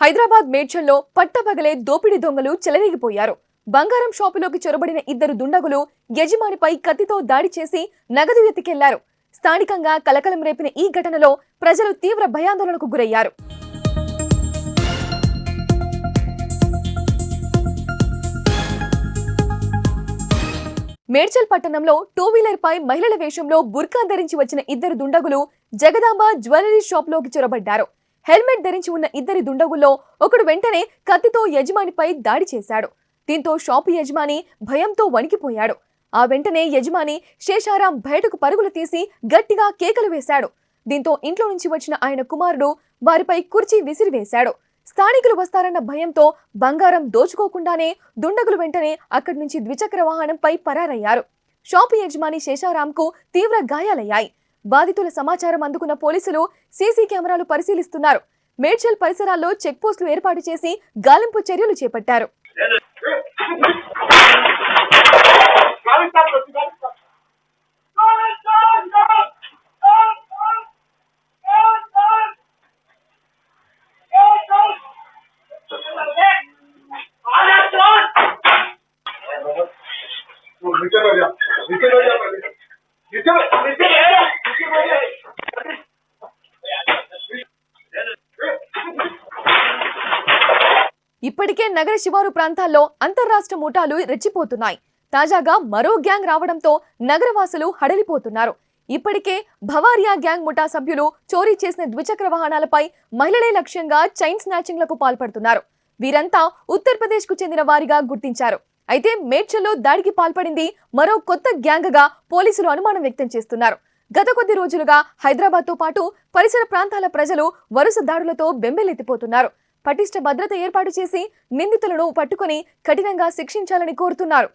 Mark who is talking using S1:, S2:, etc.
S1: హైదరాబాద్ మేడ్చల్లో పట్టపగలే దోపిడీ దొంగలు చెలరేగిపోయారు. బంగారం షాపులోకి చొరబడిన ఇద్దరు దుండగులు యజమానిపై కత్తితో దాడి చేసి నగదు ఎత్తుకెళ్లారు. స్థానికంగా కలకలం రేపిన ఈ ఘటనలో ప్రజలు తీవ్ర భయాందోళనకు గురయ్యారు. మేడ్చల్ పట్టణంలో టూ వీలర్ పై మహిళల వేషంలో బుర్కా ధరించి వచ్చిన ఇద్దరు దుండగులు జగదాంబ జ్యువెలరీ షాప్ లోకి చొరబడ్డారు. హెల్మెట్ ధరించి ఉన్న ఇద్దరి దుండగుల్లో ఒకడు వెంటనే కత్తితో యజమానిపై దాడి చేశాడు. దీంతో షాపు యజమాని భయంతో వణికిపోయాడు. ఆ వెంటనే యజమాని శేషారాం బయటకు పరుగులు తీసి గట్టిగా కేకలు వేశాడు. దీంతో ఇంట్లో నుంచి వచ్చిన ఆయన కుమారుడు వారిపై కుర్చీ విసిరివేశాడు. స్థానికులు వస్తారన్న భయంతో బంగారం దోచుకోకుండానే దుండగులు వెంటనే అక్కడి నుంచి ద్విచక్ర వాహనంపై పరారయ్యారు. షాపు యజమాని శేషారాంకు తీవ్ర గాయాలయ్యాయి. బాధితుల సమాచారం అందుకున్న పోలీసులు సీసీ కెమెరాలు పరిశీలిస్తున్నారు. మేడ్చల్ పరిసరాల్లో చెక్ పోస్టులు ఏర్పాటు చేసి గాలింపు చర్యలు చేపట్టారు. ఇప్పటికే నగర శివారు ప్రాంతాల్లో అంతర్రాష్ట్ర ముఠాలు రెచ్చిపోతున్నాయి. తాజాగా మరో గ్యాంగ్ రావడంతో నగరవాసులు హడలిపోతున్నారు. ఇప్పటికే భవారియా గ్యాంగ్ ముఠా సభ్యులు చోరీ చేసిన ద్విచక్ర వాహనాలపై మహిళలే లక్ష్యంగా చైన్ స్నాచింగ్లకు పాల్పడుతున్నారు. వీరంతా ఉత్తరప్రదేశ్ కు చెందిన వారిగా గుర్తించారు. అయితే మేడ్చల్లో దాడికి పాల్పడింది మరో కొత్త గ్యాంగ్ గా పోలీసులు అనుమానం వ్యక్తం చేస్తున్నారు. గత కొద్ది రోజులుగా హైదరాబాద్ తో పాటు పరిసర ప్రాంతాల ప్రజలు వరుస దాడులతో బెంబేలెత్తిపోతున్నారు. పటిష్ట భద్రత ఏర్పాటు చేసి నిందితులను పట్టుకుని కఠినంగా శిక్షించాలని కోరుతున్నారు.